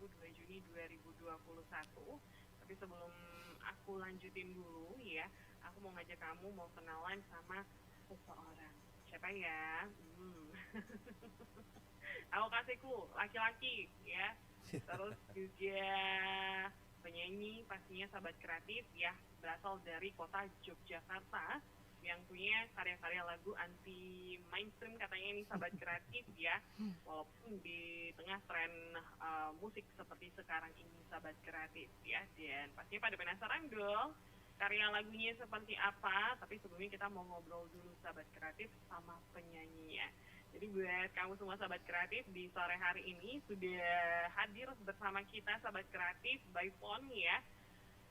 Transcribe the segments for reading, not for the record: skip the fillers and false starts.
Rabu 2 Juni 2021. Tapi sebelum aku lanjutin dulu ya, aku mau ngajak kamu mau kenalan sama seseorang. Siapa ya? Aku kasih clue, laki-laki ya. Terus juga penyanyi pastinya sahabat kreatif ya, berasal dari kota Yogyakarta yang punya karya-karya lagu anti mainstream katanya ini sahabat kreatif ya, walaupun di tengah tren musik seperti sekarang ini sahabat kreatif ya. Dan pastinya pada penasaran dong karya lagunya seperti apa, tapi sebelumnya kita mau ngobrol dulu sahabat kreatif sama penyanyinya. Jadi buat kamu semua sahabat kreatif, di sore hari ini sudah hadir bersama kita sahabat kreatif by phone ya,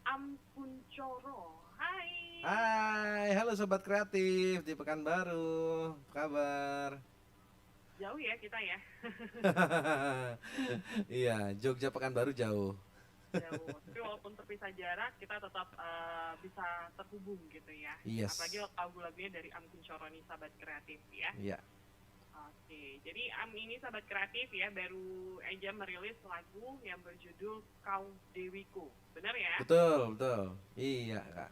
Amkuncoro. Hai. Hai, halo sobat kreatif di Pekanbaru. Apa kabar? Jauh ya kita ya. Iya, Jogja Pekanbaru jauh. Jauh. Tapi walaupun terpisah jarak, kita tetap bisa terhubung gitu ya. Yes. Apalagi lagu-lagunya dari Amkuncoro nih sahabat kreatif ya. Iya. Oke, jadi ini sahabat kreatif ya baru aja merilis lagu yang berjudul Kau Dewiku, benar ya? Betul, betul. Iya, Kak.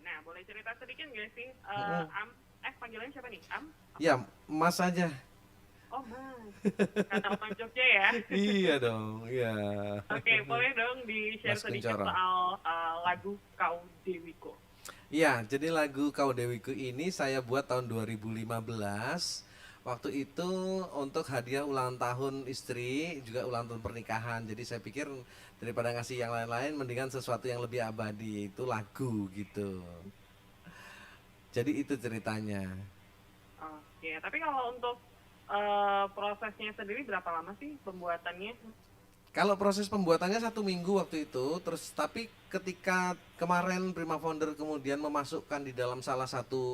Nah, boleh cerita sedikit nggak sih, Mm-mm. panggilannya siapa nih? Am? Ya, Mas aja. Oh Mas, kata orang Jogja ya. Iya dong, iya. Oke, boleh dong di-share Mas sedikit Kuncoro. soal lagu Kau Dewiku. Iya, jadi lagu Kau Dewiku ini saya buat tahun 2015. Waktu itu untuk hadiah ulang tahun istri, juga ulang tahun pernikahan. Jadi saya pikir daripada ngasih yang lain-lain, mendingan sesuatu yang lebih abadi, itu lagu gitu. Jadi itu ceritanya. Oke, tapi kalau untuk prosesnya sendiri berapa lama sih pembuatannya? Kalau proses pembuatannya 1 minggu waktu itu, terus tapi ketika kemarin Prima Founder kemudian memasukkan di dalam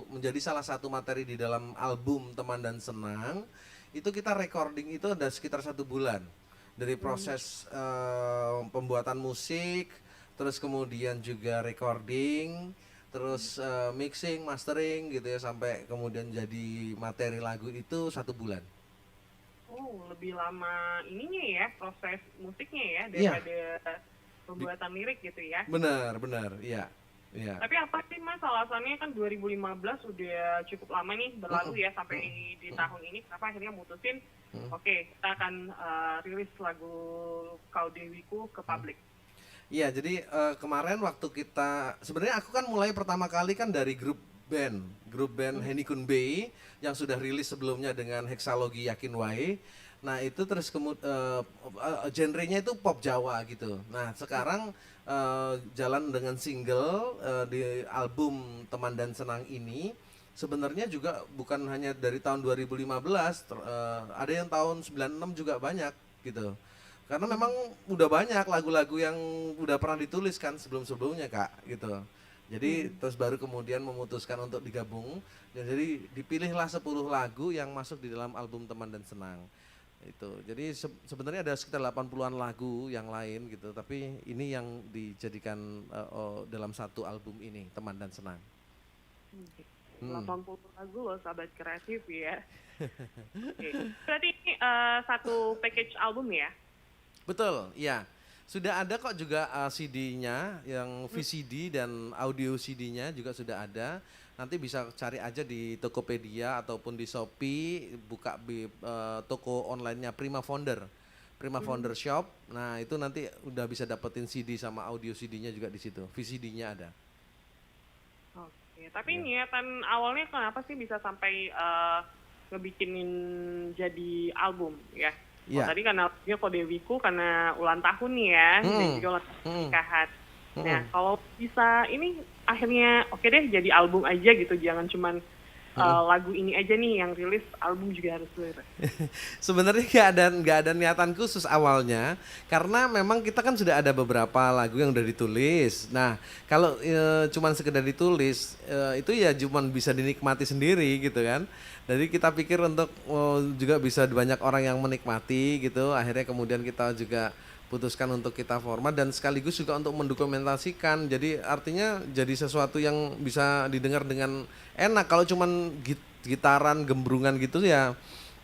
menjadi salah satu materi di dalam album Teman dan Senang, itu kita recording itu ada sekitar 1 bulan dari proses pembuatan musik, terus kemudian juga recording, terus mixing, mastering gitu ya sampai kemudian jadi materi lagu itu 1 bulan. Oh, lebih lama ininya ya, proses musiknya ya, Iya, daripada pembuatan lirik gitu ya. benar, benar, iya, iya. Tapi apa sih Mas alasannya, kan 2015 udah cukup lama nih berlalu ya sampai di tahun ini, kenapa akhirnya mutusin, oke kita akan rilis lagu Kau Dewiku ke publik. Iya, jadi kemarin waktu sebenarnya aku kan mulai pertama kali kan dari grup band Henny Kun Bei yang sudah rilis sebelumnya dengan Heksalogi Yakin Wae. Nah itu terus genrenya itu pop Jawa gitu. Nah sekarang jalan dengan single di album Teman dan Senang ini. Sebenarnya juga bukan hanya dari tahun 2015, ada yang tahun 96 juga banyak gitu. Karena memang udah banyak lagu-lagu yang udah pernah ditulis kan sebelum-sebelumnya Kak gitu. Jadi terus baru kemudian memutuskan untuk digabung. Dan jadi dipilihlah 10 lagu yang masuk di dalam album Teman dan Senang. Itu. Jadi sebenarnya ada sekitar 80-an lagu yang lain gitu, tapi ini yang dijadikan dalam satu album ini, Teman dan Senang. 80 lagu loh sahabat kreatif ya. Oke. Berarti ini satu package album ya? Betul, iya. Sudah ada kok juga CD-nya, yang VCD dan audio CD-nya juga sudah ada. Nanti bisa cari aja di Tokopedia ataupun di Shopee, buka toko online-nya Prima Founder. Prima Founder Shop. Nah, itu nanti udah bisa dapetin CD sama audio CD-nya juga di situ. VCD-nya ada. Oke, tapi niatan awalnya kenapa sih bisa sampai ngebikinin jadi album ya? Oh, Iya. tadi karena Kau Dewiku karena ulang tahun nih ya, dan juga ulang tahun pernikahan. Nah, kalau bisa ini akhirnya oke deh jadi album aja gitu, jangan cuman lagu ini aja nih yang rilis, album juga harus rilis. Sebenarnya nggak ada niatan khusus awalnya, karena memang kita kan sudah ada beberapa lagu yang udah ditulis. Nah, kalau cuman sekedar ditulis itu ya cuman bisa dinikmati sendiri gitu kan. Jadi kita pikir untuk juga bisa banyak orang yang menikmati gitu. Akhirnya kemudian kita juga putuskan untuk kita format dan sekaligus juga untuk mendokumentasikan. Jadi artinya jadi sesuatu yang bisa didengar dengan enak. Kalau cuman gitaran gembrungan gitu ya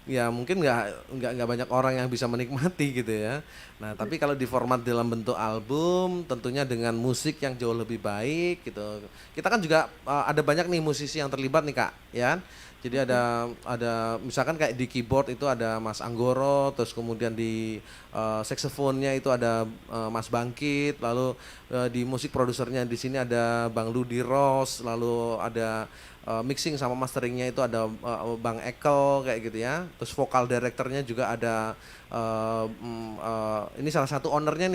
ya mungkin nggak banyak orang yang bisa menikmati gitu ya. Nah, tapi kalau di format dalam bentuk album, tentunya dengan musik yang jauh lebih baik gitu. Kita kan juga ada banyak nih musisi yang terlibat nih Kak, ya. Jadi ada misalkan kayak di keyboard itu ada Mas Anggoro, terus kemudian di saksofonnya itu ada Mas Bangkit, lalu di musik produsernya di sini ada Bang Ludi Ros, lalu ada mixing sama masteringnya itu ada Bang Ekel kayak gitu ya. Terus vokal directornya juga ada ini salah satu ownernya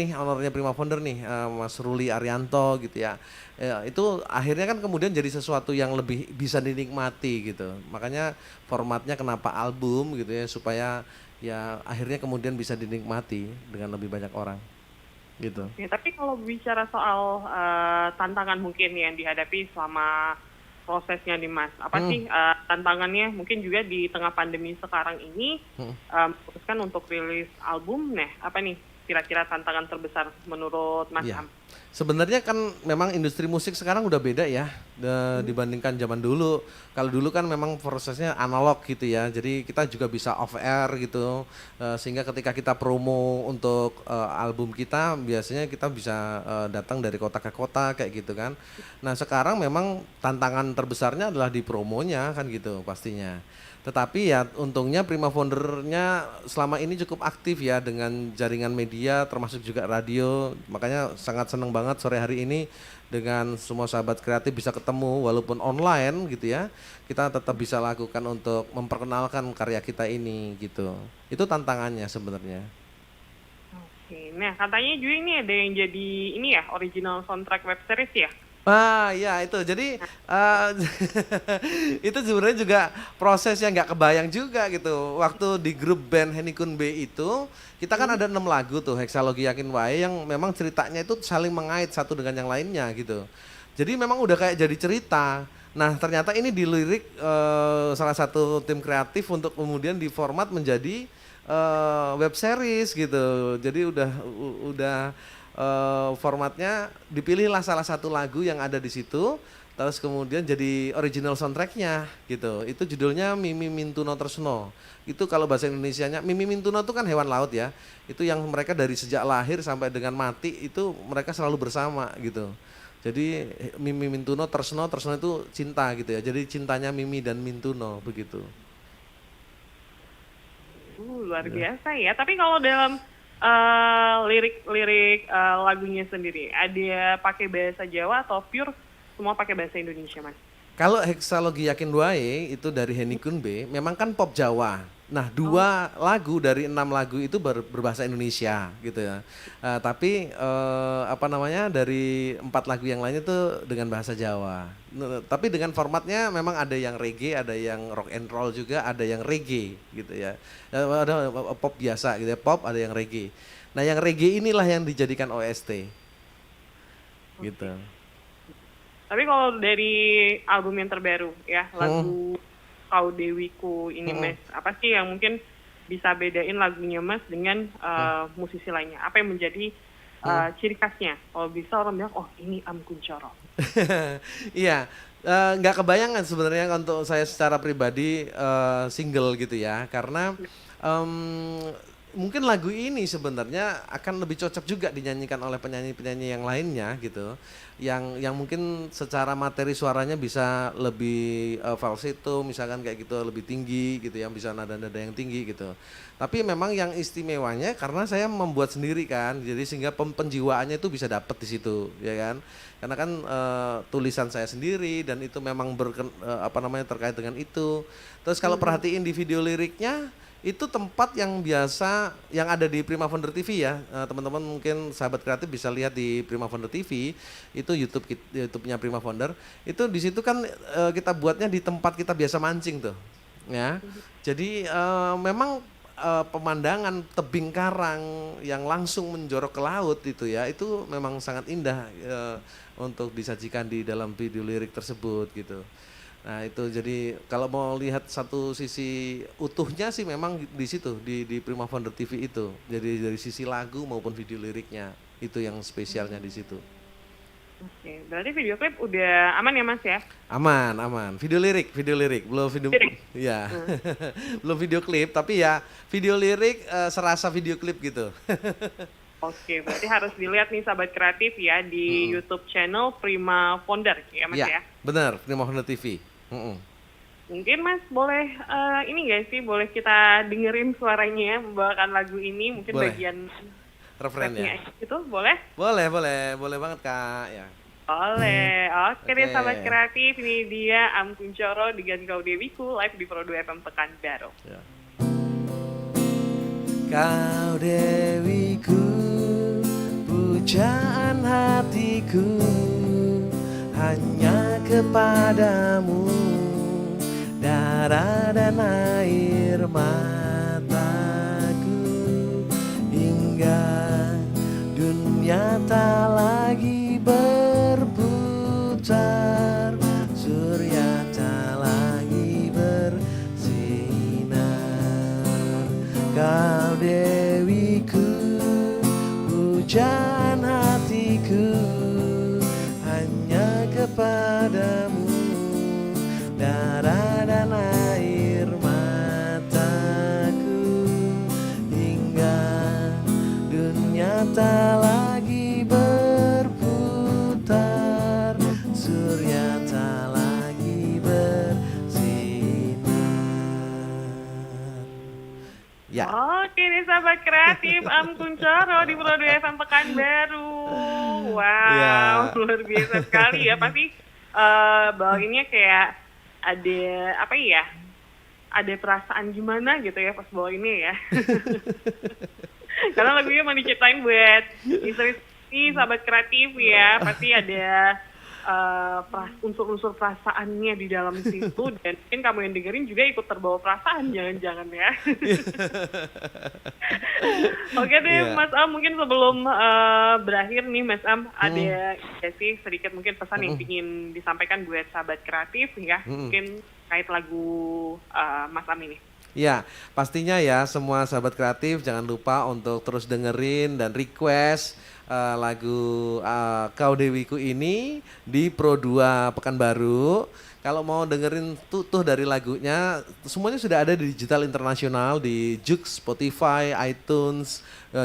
Prima Founder nih, Mas Ruli Arianto gitu ya. Ya, itu akhirnya kan kemudian jadi sesuatu yang lebih bisa dinikmati gitu. Makanya formatnya kenapa album gitu ya, supaya ya akhirnya kemudian bisa dinikmati dengan lebih banyak orang gitu. Ya, tapi kalau bicara soal tantangan mungkin yang dihadapi selama prosesnya nih Mas, apa sih tantangannya mungkin juga di tengah pandemi sekarang ini memutuskan untuk rilis album, nah apa nih kira-kira tantangan terbesar menurut Mas Iya. Am? Sebenarnya kan memang industri musik sekarang udah beda ya dibandingkan zaman dulu. Kalau dulu kan memang prosesnya analog gitu ya. Jadi kita juga bisa off air gitu. Sehingga ketika kita promo untuk album kita biasanya kita bisa datang dari kota ke kota kayak gitu kan. Nah, sekarang memang tantangan terbesarnya adalah di promonya kan gitu pastinya. Tetapi ya untungnya Prima Foundernya selama ini cukup aktif ya dengan jaringan media termasuk juga radio. Makanya sangat senang banget sore hari ini dengan semua sahabat kreatif bisa ketemu walaupun online gitu ya. Kita tetap bisa lakukan untuk memperkenalkan karya kita ini gitu. Itu tantangannya sebenarnya. Oke, nah katanya juga ini ada yang jadi ini ya original soundtrack web series ya? Ah ya itu jadi itu sebenarnya juga proses yang nggak kebayang juga gitu. Waktu di grup band Henikun B itu kita kan ada 6 lagu tuh Heksalogi Yakin Wae yang memang ceritanya itu saling mengait satu dengan yang lainnya gitu. Jadi memang udah kayak jadi cerita. Nah ternyata ini dilirik salah satu tim kreatif untuk kemudian diformat menjadi web series gitu. Jadi udah formatnya dipilihlah salah satu lagu yang ada di situ, terus kemudian jadi original soundtracknya gitu. Itu judulnya Mimi Mintuno Tresno. Itu kalau bahasa Indonesianya Mimi Mintuno itu kan hewan laut ya. Itu yang mereka dari sejak lahir sampai dengan mati itu mereka selalu bersama gitu. Jadi Mimi Mintuno Tresno, Tresno itu cinta gitu ya. Jadi cintanya Mimi dan Mintuno begitu. Luar biasa ya. Tapi kalau dalam lirik lagunya sendiri, ada pakai bahasa Jawa atau pure semua pakai bahasa Indonesia, Mas? Kalau Heksalogi Yakin Wae itu dari Henikun B, memang kan pop Jawa. Nah, 2 lagu dari 6 lagu itu berbahasa Indonesia gitu ya. Tapi apa namanya dari 4 lagu yang lainnya itu dengan bahasa Jawa. Tapi dengan formatnya memang ada yang reggae, ada yang rock and roll juga, ada yang reggae gitu ya. Ada pop biasa gitu ya, pop, ada yang reggae. Nah, yang reggae inilah yang dijadikan OST. Gitu. Tapi kalau dari album yang terbaru ya, lagu Kau Dewiku ini Mas, apa sih yang mungkin bisa bedain lagunya Mas dengan musisi lainnya? Apa yang menjadi ciri khasnya? Kalau bisa orang bilang, oh ini Am Kunchoro. Iya, nggak kebayangan sebenarnya untuk saya secara pribadi single gitu ya, karena mungkin lagu ini sebenarnya akan lebih cocok juga dinyanyikan oleh penyanyi-penyanyi yang lainnya gitu, yang mungkin secara materi suaranya bisa lebih falsetto misalkan kayak gitu, lebih tinggi gitu, yang bisa nada-nada yang tinggi gitu. Tapi memang yang istimewanya karena saya membuat sendiri kan, jadi sehingga penjiwaannya itu bisa dapet di situ, ya kan? Karena kan tulisan saya sendiri dan itu memang terkait dengan itu. Terus kalau perhatiin di video liriknya itu tempat yang biasa yang ada di Prima Founder TV ya, teman-teman mungkin sahabat kreatif bisa lihat di Prima Founder TV, itu YouTube-nya Prima Founder. Itu di situ kan kita buatnya di tempat kita biasa mancing tuh, ya. Jadi memang pemandangan tebing karang yang langsung menjorok ke laut itu ya, itu memang sangat indah untuk disajikan di dalam video lirik tersebut gitu. Nah itu jadi kalau mau lihat satu sisi utuhnya sih memang di situ di Prima Founder TV itu. Jadi dari sisi lagu maupun video liriknya itu yang spesialnya di situ. Oke, berarti video klip udah aman ya Mas ya? Aman, aman. Video lirik, belum video, Lirik. ya, Hmm. belum video klip, tapi ya video lirik serasa video klip gitu. Oke, berarti harus dilihat nih sahabat kreatif ya di Mm-mm. YouTube channel Prima Founder ya Mas Ya, ya. benar, Prima Honda TV. Mm-mm. Mungkin Mas boleh ini nggak sih, boleh kita dengerin suaranya membawakan lagu ini, mungkin Boleh, bagian referen ya. rapnya itu boleh? Boleh banget Kak. Ya. Boleh. Oke deh sahabat Oke. kreatif, ini dia Am Kuncoro dengan Kau Dewiku live di Pro 2 FM Pekanbaru. Ya. Kau Dewiku, pujaan hatiku, hanya kepadamu, darah dan air mataku, hingga dunia tak lagi berputar, surya tak lagi bersinar. Kau Dewiku, pujaan hatiku, hanya kepadamu, darah dan air mataku, hingga dunia tak lagi berputar, surya tak lagi bersinar. Ya. Oke nih sahabat kreatif Am Kuncoro di Pro 2 FM Pekanbaru. Wow, Ya. luar biasa sekali ya. Pasti bawainnya kayak ada apa ya? Ada perasaan gimana gitu ya pas bawa ini ya. Karena lagunya mau diciptain buat istri sahabat kreatif ya. Pasti ada unsur-unsur perasaannya di dalam situ, dan mungkin kamu yang dengerin juga ikut terbawa perasaan, jangan-jangan ya. Oke deh Iya. Mas Am, mungkin sebelum berakhir nih Mas Am, ada ya sih sedikit mungkin pesan yang ingin disampaikan buat sahabat kreatif ya, mungkin kait lagu Mas Am ini. Ya, pastinya ya semua sahabat kreatif jangan lupa untuk terus dengerin dan request lagu Kau Dewiku ini di Pro 2 Pekanbaru. Kalau mau dengerin tuh dari lagunya, semuanya sudah ada di digital internasional, di Joox, Spotify, iTunes,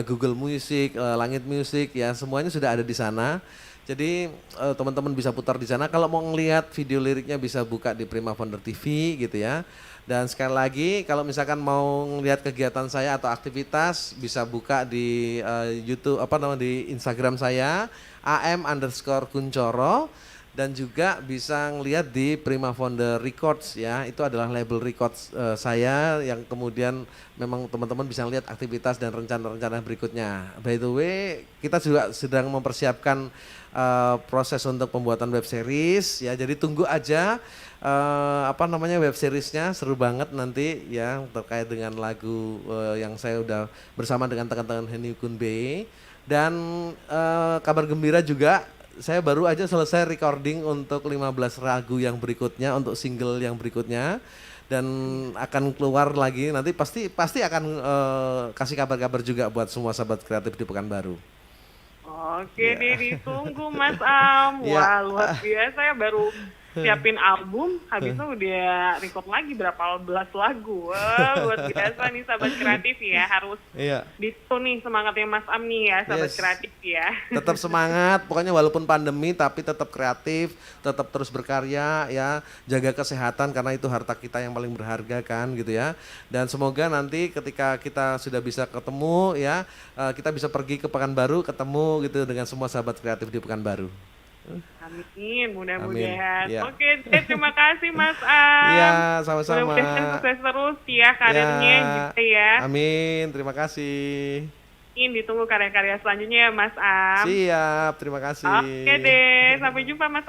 Google Music, Langit Music, ya semuanya sudah ada di sana. Jadi teman-teman bisa putar di sana. Kalau mau ngelihat video liriknya bisa buka di Prima Founder TV gitu ya. Dan sekali lagi kalau misalkan mau ngelihat kegiatan saya atau aktivitas bisa buka di YouTube di Instagram saya am_kuncoro, dan juga bisa ngelihat di Prima Founder Records ya. Itu adalah label records saya yang kemudian memang teman-teman bisa lihat aktivitas dan rencana-rencana berikutnya. By the way, kita juga sedang mempersiapkan proses untuk pembuatan web series ya. Jadi tunggu aja web seriesnya, seru banget nanti ya, terkait dengan lagu yang saya udah bersama dengan teman-teman Henny Kunbe. Dan kabar gembira juga, saya baru aja selesai recording untuk 15 lagu yang berikutnya, untuk single yang berikutnya, dan akan keluar lagi nanti, pasti akan kasih kabar-kabar juga buat semua sahabat kreatif di Pekanbaru. Oke deh, ditunggu Mas Am. Wah, luar biasa ya, baru siapin album, habis itu udah record lagi berapa belas lagu. Wah, luar biasa nih sahabat kreatif ya, harus ditunggu nih semangatnya Mas Am nih ya, sahabat kreatif ya. Tetap semangat, pokoknya walaupun pandemi tapi tetap kreatif, tetap terus berkarya ya, jaga kesehatan karena itu harta kita yang paling berharga kan gitu ya. Dan semoga nanti ketika kita sudah bisa ketemu ya, kita bisa pergi ke Pekanbaru, ketemu gitu dengan semua sahabat kreatif di Pekanbaru. Amin, mudah-mudahan. Ya. Oke, terima kasih Mas Am. Iya, sama-sama. Mudah-mudahan sukses terus ya karirnya gitu ya. Amin, terima kasih. Ditunggu karya-karya selanjutnya ya Mas Am. Siap, terima kasih. Oke deh, sampai jumpa Mas